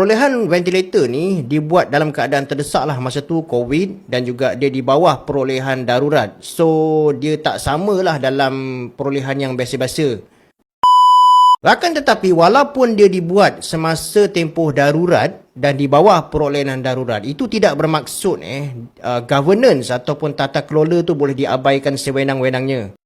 Perolehan ventilator ni dibuat dalam keadaan terdesak lah masa tu COVID dan juga dia di bawah perolehan darurat. So dia tak samalah dalam perolehan yang biasa-biasa. Akan tetapi walaupun dia dibuat semasa tempoh darurat dan di bawah perolehan darurat, itu tidak bermaksud governance ataupun tata kelola tu boleh diabaikan sewenang-wenangnya.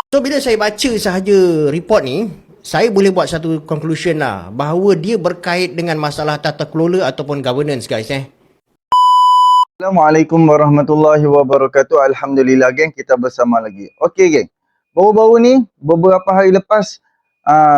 So bila saya baca sahaja report ni, saya boleh buat satu conclusion lah bahawa dia berkait dengan masalah tata kelola ataupun governance, guys. Assalamualaikum warahmatullahi wabarakatuh. Alhamdulillah, geng, kita bersama lagi. Okey, geng. Baru-baru ni, beberapa hari lepas,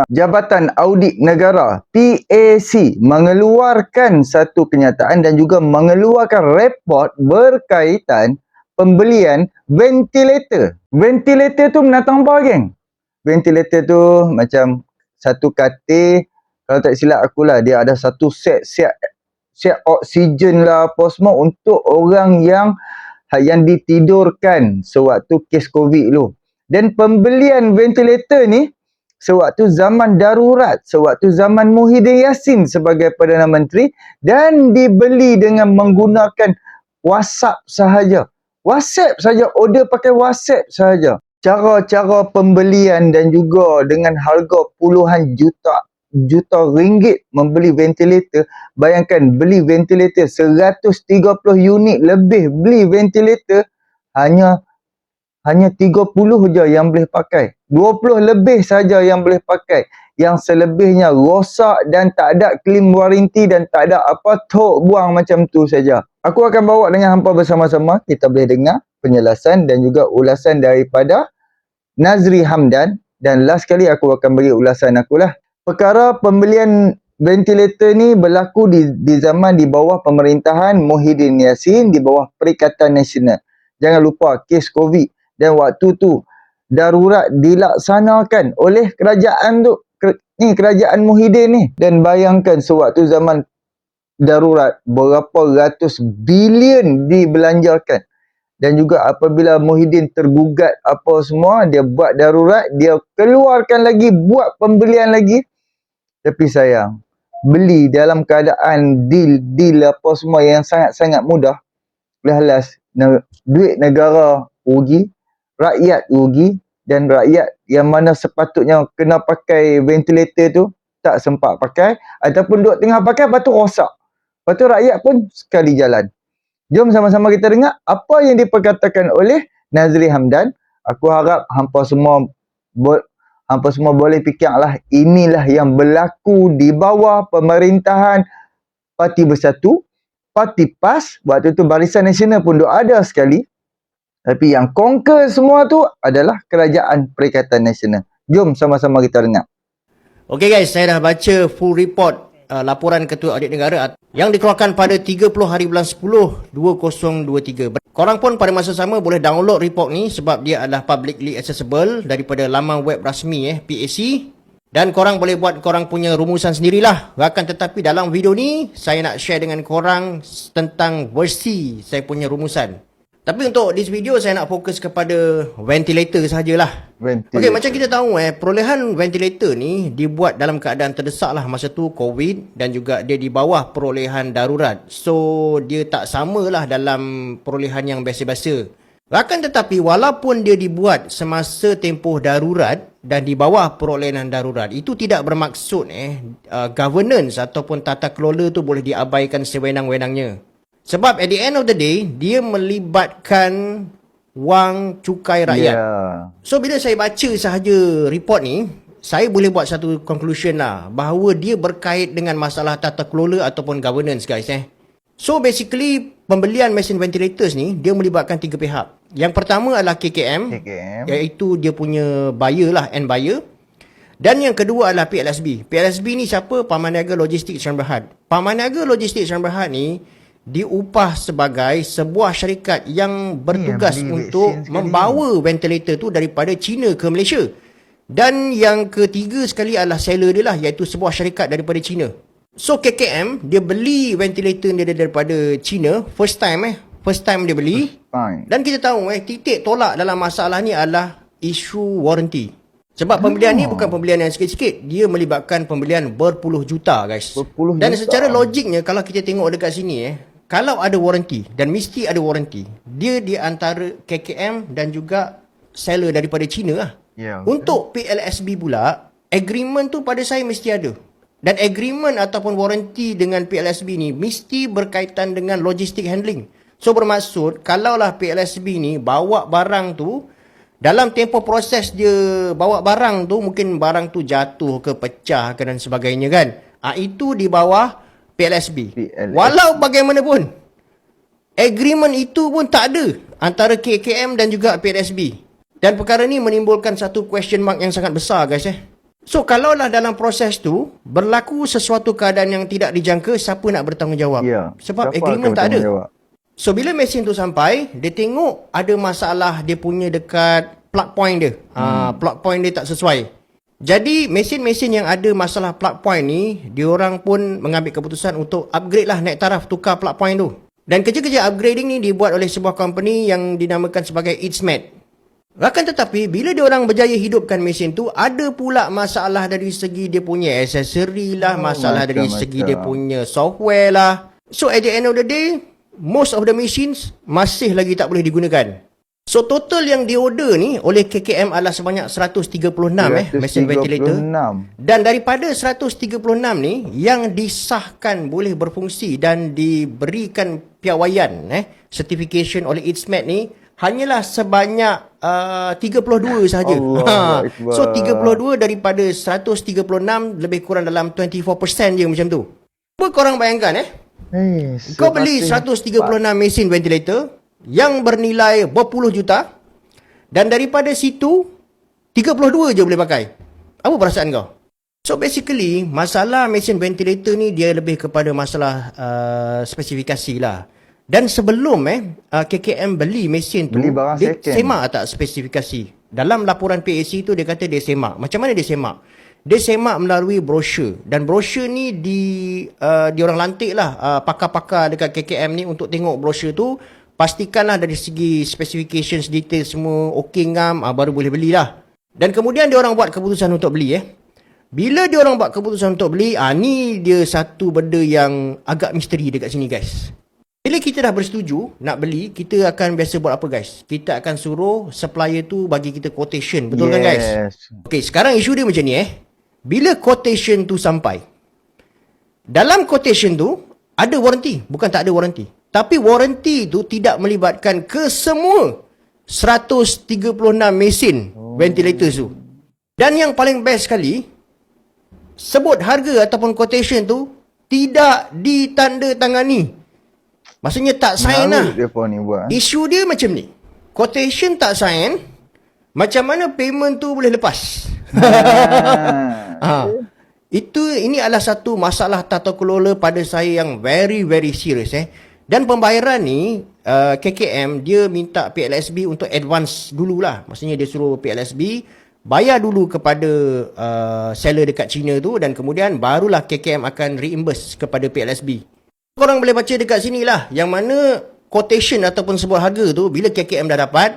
Jabatan Audit Negara PAC mengeluarkan satu kenyataan dan juga mengeluarkan report berkaitan pembelian ventilator. Ventilator tu menatang apa, geng? Ventilator tu macam satu katil, kalau tak silap akulah, dia ada satu set oksigen lah apa semua untuk orang yang ditidurkan sewaktu kes COVID tu. Dan pembelian ventilator ni sewaktu zaman darurat, sewaktu zaman Muhyiddin Yassin sebagai Perdana Menteri, dan dibeli dengan menggunakan WhatsApp sahaja. WhatsApp saja, order pakai WhatsApp sahaja. Cara-cara pembelian dan juga dengan harga puluhan juta ringgit membeli ventilator. Bayangkan beli ventilator 130 unit lebih, beli ventilator hanya 30 je yang boleh pakai. 20 lebih saja yang boleh pakai. Yang selebihnya rosak dan tak ada claim warranty dan tak ada apa, tok buang macam tu saja. Aku akan bawa dengan hampa bersama-sama, kita boleh dengar penjelasan dan juga ulasan daripada Nazri Hamdan, dan last kali aku akan bagi ulasan akulah. Perkara pembelian ventilator ni berlaku di zaman di bawah pemerintahan Muhyiddin Yassin, di bawah Perikatan Nasional. Jangan lupa kes COVID, dan waktu tu darurat dilaksanakan oleh kerajaan tu, kerajaan Muhyiddin ni. Dan bayangkan sewaktu zaman darurat berapa ratus bilion dibelanjakan. Dan juga apabila Muhyiddin tergugat apa semua, dia buat darurat, dia keluarkan lagi, buat pembelian lagi. Tapi sayang, beli dalam keadaan deal apa semua yang sangat-sangat mudah. Last duit negara rugi, rakyat rugi, dan rakyat yang mana sepatutnya kena pakai ventilator tu tak sempat pakai, ataupun duk tengah pakai, lepas tu rosak. Lepas tu rakyat pun sekali jalan. Jom sama-sama kita dengar apa yang diperkatakan oleh Nazri Hamdan. Aku harap hampa semua boleh fikirlah, inilah yang berlaku di bawah pemerintahan Parti Bersatu, Parti PAS. Waktu tu Barisan Nasional pun ada sekali. Tapi yang conquer semua tu adalah Kerajaan Perikatan Nasional. Jom sama-sama kita dengar. Okey guys, saya dah baca full report laporan Ketua Audit Negara yang dikeluarkan pada 30 hari bulan 10 2023. Korang pun pada masa sama boleh download report ni sebab dia adalah publicly accessible daripada laman web rasmi PAC, dan korang boleh buat korang punya rumusan sendirilah. Akan tetapi dalam video ni saya nak share dengan korang tentang versi saya punya rumusan. Tapi untuk this video saya nak fokus kepada ventilator sajalah. Okey, macam kita tahu perolehan ventilator ni dibuat dalam keadaan terdesak lah masa tu COVID dan juga dia di bawah perolehan darurat. So dia tak samalah dalam perolehan yang biasa-biasa. Akan tetapi walaupun dia dibuat semasa tempoh darurat dan di bawah perolehan darurat, itu tidak bermaksud governance ataupun tata kelola tu boleh diabaikan sewenang-wenangnya. Sebab at the end of the day, dia melibatkan wang cukai rakyat. So bila saya baca sahaja report ni, saya boleh buat satu conclusion lah bahawa dia berkait dengan masalah tata kelola ataupun governance, guys. So basically pembelian mesin ventilators ni dia melibatkan tiga pihak. Yang pertama adalah KKM, iaitu dia punya buyer lah, end buyer. Dan yang kedua adalah PLSB. PLSB ni siapa? Pamaniaga Logistik Sdn Bhd. Pamaniaga Logistik Sdn Bhd ni diupah sebagai sebuah syarikat yang bertugas untuk membawa ventilator tu daripada China ke Malaysia. Dan yang ketiga sekali adalah seller dia lah, iaitu sebuah syarikat daripada China. So KKM dia beli ventilator dia daripada China first time dia beli. Dan kita tahu titik tolak dalam masalah ni adalah isu warranty. Sebab pembelian ni bukan pembelian yang sikit-sikit. Dia melibatkan pembelian berpuluh juta guys. Berpuluh Dan juta. secara logiknya kalau kita tengok dekat sini kalau ada warranty dan mesti ada warranty, dia di antara KKM dan juga seller daripada China lah. Ya. Untuk PLSB pula, agreement tu pada saya mesti ada. Dan agreement ataupun warranty dengan PLSB ni mesti berkaitan dengan logistik handling. So bermaksud, kalaulah PLSB ni bawa barang tu, dalam tempoh proses dia bawa barang tu, mungkin barang tu jatuh ke pecah ke dan sebagainya kan. Itu di bawah PLSB. Walau bagaimanapun, agreement itu pun tak ada antara KKM dan juga PLSB. Dan perkara ni menimbulkan satu question mark yang sangat besar guys So kalaulah dalam proses tu berlaku sesuatu keadaan yang tidak dijangka, siapa nak bertanggungjawab? Ya. Sebab Siapa agreement akan tak ada. bertanggungjawab? So bila mesin tu sampai, dia tengok ada masalah dia punya dekat plug point dia. Plug point dia tak sesuai. Jadi mesin-mesin yang ada masalah plug point ni, diorang pun mengambil keputusan untuk upgrade lah, naik taraf, tukar plug point tu. Dan kerja-kerja upgrading ni dibuat oleh sebuah company yang dinamakan sebagai Eatsmate. Akan tetapi bila diorang berjaya hidupkan mesin tu, ada pula masalah dari segi dia punya aksesori lah, masalah dari segi dia punya software lah. So at the end of the day, most of the machines masih lagi tak boleh digunakan. So total yang diorder ni oleh KKM adalah sebanyak 136 mesin ventilator. Dan daripada 136 ni yang disahkan boleh berfungsi dan diberikan piawaian certification oleh Eatsmate ni hanyalah sebanyak 32 sahaja. So 32 daripada 136 lebih kurang dalam 24% je macam tu. Cuba korang bayangkan kau beli 136 mesin ventilator yang bernilai berpuluh juta dan daripada situ 32 je boleh pakai. Apa perasaan kau? So basically masalah mesin ventilator ni dia lebih kepada masalah spesifikasi lah. Dan sebelum KKM beli mesin tu, dia semak tak spesifikasi. Dalam laporan PAC tu dia kata dia semak. Macam mana dia semak? Dia semak melalui brosur. Dan brosur ni diorang lantik lah pakar-pakar dekat KKM ni untuk tengok brosur tu. Pastikanlah dari segi specifications detail semua okey ngam, baru boleh belilah. Dan kemudian diorang buat keputusan untuk beli Bila diorang buat keputusan untuk beli, ni dia satu benda yang agak misteri dekat sini guys. Bila kita dah bersetuju nak beli, kita akan biasa buat apa guys? Kita akan suruh supplier tu bagi kita quotation, betul kan guys? Okey, sekarang isu dia macam ni Bila quotation tu sampai, dalam quotation tu ada warranty, bukan tak ada warranty. Tapi warranty tu tidak melibatkan kesemua 136 mesin ventilator tu. Dan yang paling best sekali, sebut harga ataupun quotation tu tidak ditandatangani. Maksudnya tak sign lah. Isu dia macam ni. Quotation tak sign, macam mana payment tu boleh lepas? Ini adalah satu masalah tata kelola pada saya yang very very serious Dan pembayaran ni KKM dia minta PLSB untuk advance dululah. Maksudnya dia suruh PLSB bayar dulu kepada seller dekat China tu dan kemudian barulah KKM akan reimburse kepada PLSB. Korang boleh baca dekat sini lah yang mana quotation ataupun sebuah harga tu bila KKM dah dapat,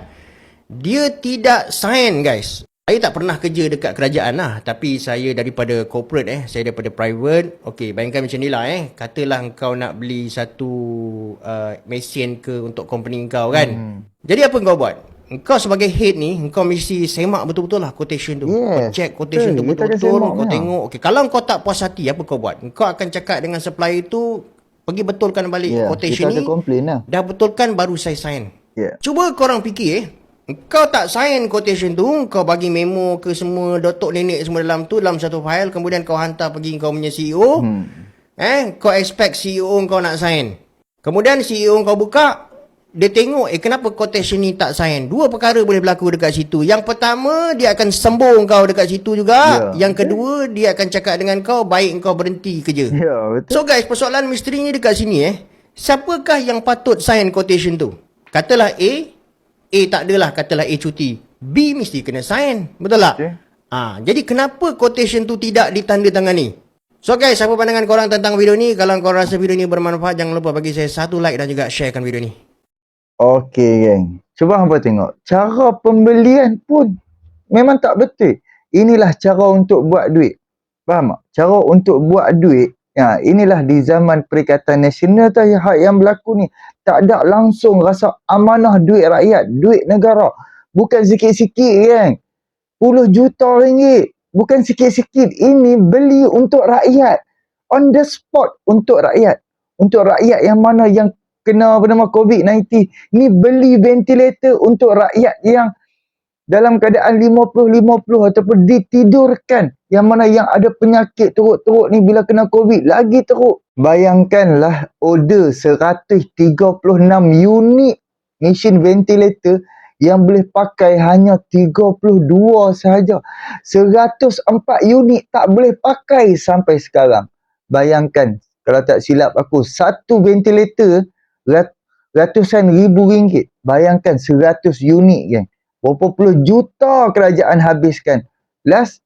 dia tidak sign guys. Saya tak pernah kerja dekat kerajaan lah, tapi saya daripada corporate saya daripada private. Okey, bayangkan macam ni lah katalah kau nak beli satu mesin ke untuk company kau kan. Jadi apa kau buat? Engkau sebagai head ni, engkau mesti semak betul-betul lah quotation tu. Kau check quotation tu betul-betul, kau tengok. Okey, kalau kau tak puas hati, apa kau buat? Engkau akan cakap dengan supplier tu, pergi betulkan balik quotation ni. Dah betulkan baru saya sign. Cuba korang fikir kau tak sign quotation tu, kau bagi memo ke semua datuk nenek semua dalam tu, dalam satu file, kemudian kau hantar pergi kau punya CEO. Kau expect CEO kau nak sign. Kemudian CEO kau buka, dia tengok kenapa quotation ni tak sign. Dua perkara boleh berlaku dekat situ. Yang pertama, dia akan sembung kau dekat situ juga. Yang kedua, dia akan cakap dengan kau, baik kau berhenti kerja. So guys, persoalan misterinya dekat sini siapakah yang patut sign quotation tu? Katalah A tak adalah, katalah A cuti. B mesti kena sign. Betul tak? Jadi kenapa quotation tu tidak ditandatangani? So guys, apa pandangan korang tentang video ni? Kalau korang rasa video ni bermanfaat, jangan lupa bagi saya satu like dan juga sharekan video ni. Okey geng. Cuba hampa tengok. Cara pembelian pun memang tak betul. inilah cara untuk buat duit. Faham tak? Cara untuk buat duit, ya, inilah di zaman Perikatan Nasional tu yang berlaku ni. Tak ada langsung rasa amanah duit rakyat, duit negara. Bukan sikit-sikit kan. Puluh juta ringgit. Bukan sikit-sikit. Ini beli untuk rakyat. On the spot untuk rakyat. Untuk rakyat yang mana yang kena bernama COVID-19. Ni beli ventilator untuk rakyat yang dalam keadaan 50-50 ataupun ditidurkan. Yang mana yang ada penyakit teruk-teruk ni bila kena COVID lagi teruk. Bayangkanlah order 136 unit mesin ventilator yang boleh pakai hanya 32 sahaja. 104 unit tak boleh pakai sampai sekarang. Bayangkan, kalau tak silap aku, satu ventilator ratusan ribu ringgit. Bayangkan 100 unit kan. Berapa puluh juta kerajaan habiskan. Last,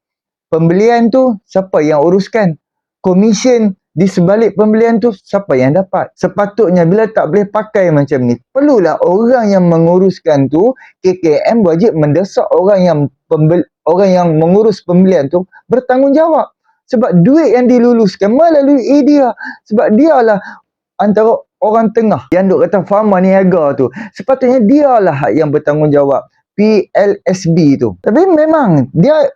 pembelian tu siapa yang uruskan? Komisen di sebalik pembelian tu siapa yang dapat? Sepatutnya bila tak boleh pakai macam ni, perlulah orang yang menguruskan tu, KKM wajib mendesak orang yang mengurus pembelian tu bertanggungjawab. Sebab duit yang diluluskan melalui dia. Sebab dialah antara orang tengah yang duk kata farma niaga tu. Sepatutnya dialah yang bertanggungjawab. PLSB tu. Tapi memang dia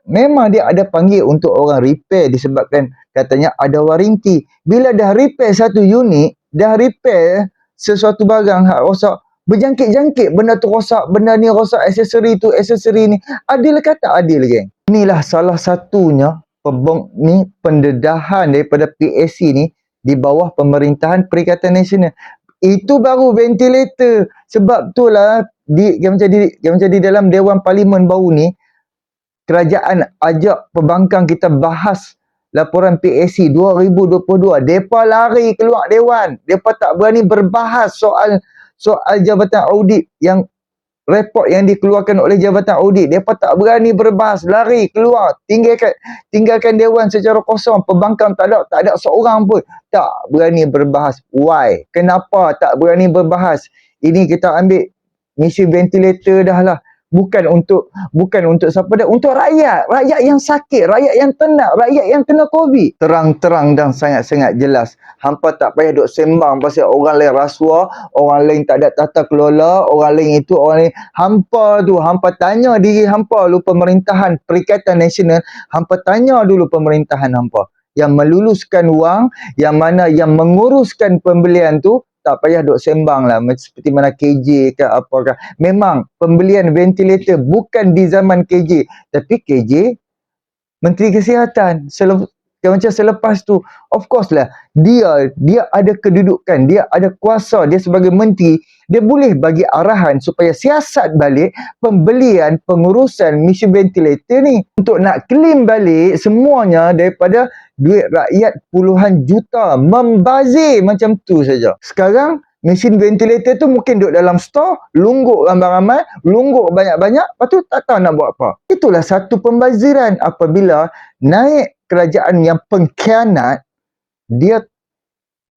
ada panggil untuk orang repair disebabkan katanya ada waranti. Bila dah repair satu unit, dah repair sesuatu barang hak rosak, berjangkit-jangkit benda tu rosak, benda ni rosak, aksesori tu, aksesori ni. Adil kata adil, geng. Inilah salah satunya pendedahan daripada PSC ni di bawah pemerintahan Perikatan Nasional. Itu baru ventilator. Sebab itulah macam di dalam Dewan Parlimen baru ni, kerajaan ajak pembangkang kita bahas laporan PSC 2022. Mereka lari keluar Dewan. Mereka tak berani berbahas soal Jabatan Audit yang report yang dikeluarkan oleh Jabatan Audit. Mereka tak berani berbahas, lari keluar, tinggalkan Dewan secara kosong. Pembangkang tak ada seorang pun tak berani berbahas. Why? Kenapa tak berani berbahas? Ini kita ambil misi ventilator dah lah. Bukan untuk siapa dah, untuk rakyat yang sakit, rakyat yang tenat, rakyat yang kena COVID. Terang-terang dan sangat-sangat jelas. Hampa tak payah duk sembang pasal orang lain rasuah, orang lain tak ada tata kelola, orang lain itu, orang lain. Hampa tanya diri hampa dulu, pemerintahan Perikatan Nasional, hampa tanya dulu pemerintahan hampa yang meluluskan wang, yang mana yang menguruskan pembelian tu. Tak payah duk sembang lah seperti mana KJ ke apakah. Memang pembelian ventilator bukan di zaman KJ, tapi KJ Menteri Kesihatan macam selepas tu, of course lah dia ada kedudukan, dia ada kuasa, dia sebagai menteri, dia boleh bagi arahan supaya siasat balik pembelian pengurusan mesin ventilator ni untuk nak claim balik semuanya daripada duit rakyat puluhan juta, membazir macam tu saja. Sekarang mesin ventilator tu mungkin duduk dalam store, lungguk ramai-ramai, lungguk banyak-banyak, lepas tu tak tahu nak buat apa. Itulah satu pembaziran. Apabila naik kerajaan yang pengkhianat, dia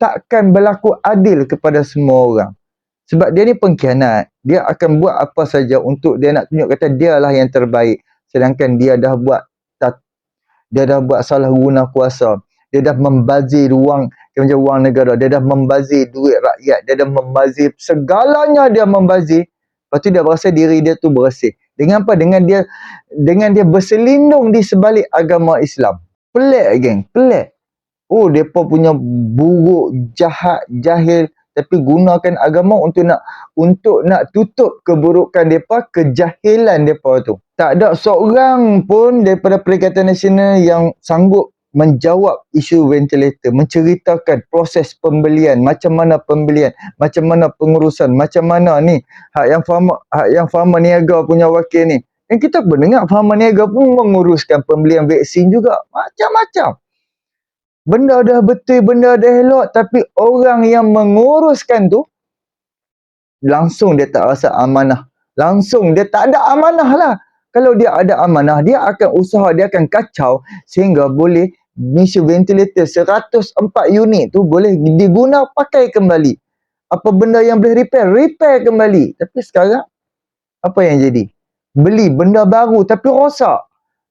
takkan berlaku adil kepada semua orang. Sebab dia ni pengkhianat. Dia akan buat apa saja untuk dia nak tunjuk kata dialah yang terbaik. Sedangkan dia dah buat salah guna kuasa. Dia dah membazir wang negara. Dia dah membazir duit rakyat. Dia dah membazir segalanya, dia membazir. Lepas tu dia berasa diri dia tu bersih. Dengan apa? Dengan dia berselindung di sebalik agama Islam. Pelik, geng. Pelik. Oh, mereka punya buruk, jahat, jahil. Tapi gunakan agama untuk nak tutup keburukan mereka, kejahilan mereka tu. Tak ada seorang pun daripada Perikatan Nasional yang sanggup menjawab isu ventilator, menceritakan proses pembelian, macam mana pengurusan, macam mana ni hak yang farma niaga punya wakil ni. Dan kita mendengar farma niaga pun menguruskan pembelian vaksin juga, macam-macam. Benda dah betul, benda dah elok, tapi orang yang menguruskan tu langsung dia tak rasa amanah. Langsung dia tak ada amanah lah. Kalau dia ada amanah, dia akan usaha, dia akan kacau sehingga boleh mesin ventilator 104 unit tu boleh diguna pakai kembali. Apa benda yang boleh repair kembali. Tapi sekarang apa yang jadi? Beli benda baru tapi rosak.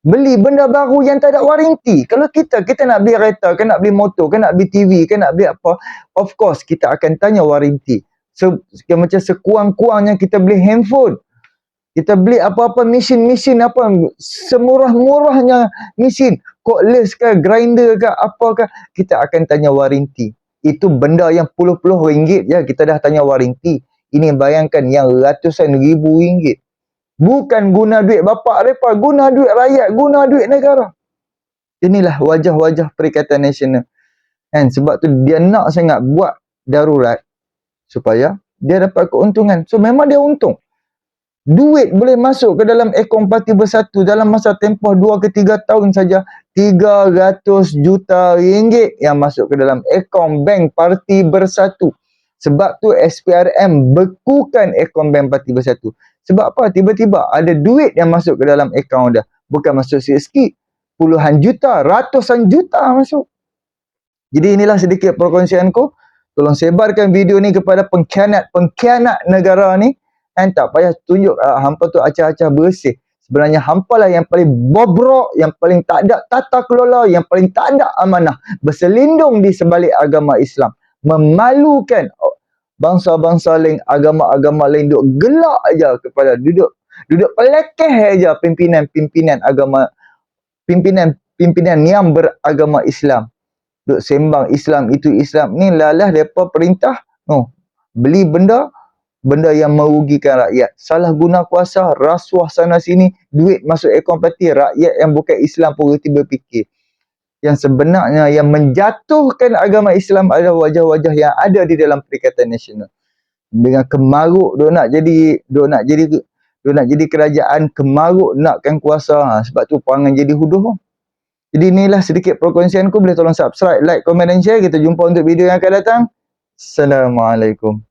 beli benda baru yang tak ada waranti. Kalau kita nak beli kereta, nak beli motor, nak beli TV, nak beli apa, of course kita akan tanya waranti. So, macam sekurang-kurangnya kita beli handphone, kita beli apa-apa mesin apa, semurah-murahnya mesin, cordless ke, grinder ke, apa ke, kita akan tanya waranti. Itu benda yang puluh-puluh ringgit je kita dah tanya waranti. Ini bayangkan yang ratusan ribu ringgit. Bukan guna duit bapak mereka, guna duit rakyat, guna duit negara. Inilah wajah-wajah Perikatan Nasional. Kan? Sebab tu dia nak sangat buat darurat supaya dia dapat keuntungan. So memang dia untung. Duit boleh masuk ke dalam akaun Parti Bersatu dalam masa tempoh 2 ke 3 tahun saja, 300 juta ringgit yang masuk ke dalam akaun bank Parti Bersatu. Sebab tu SPRM bekukan akaun bank Parti Bersatu. Sebab apa? Tiba-tiba ada duit yang masuk ke dalam akaun dia. Bukan masuk sikit-sikit, puluhan juta, ratusan juta masuk. Jadi inilah sedikit perkongsianku. Tolong sebarkan video ni kepada pengkhianat negara ni. Dan tak payah tunjuk hampa tu acah-acah bersih. Sebenarnya hampa lah yang paling bobrok, yang paling tak ada tata kelola, yang paling tak ada amanah. Berselindung di sebalik agama Islam. Memalukan bangsa-bangsa lain, agama-agama lain duduk gelak aja kepada duduk pelekeh aja pimpinan agama, pimpinan yang beragama Islam. Duk sembang Islam itu Islam ni, lalah depa perintah beli benda yang merugikan rakyat. Salah guna kuasa, rasuah sana sini, duit masuk akaun parti, rakyat yang bukan Islam pun reti berfikir. Yang sebenarnya yang menjatuhkan agama Islam adalah wajah-wajah yang ada di dalam Perikatan Nasional. Dengan kemaruk duk nak jadi kerajaan, kemaruk nakkan kuasa. Sebab tu perangan jadi huduh. Jadi inilah sedikit perkongsianku. Boleh tolong subscribe, like, komen dan share. Kita jumpa untuk video yang akan datang. Assalamualaikum.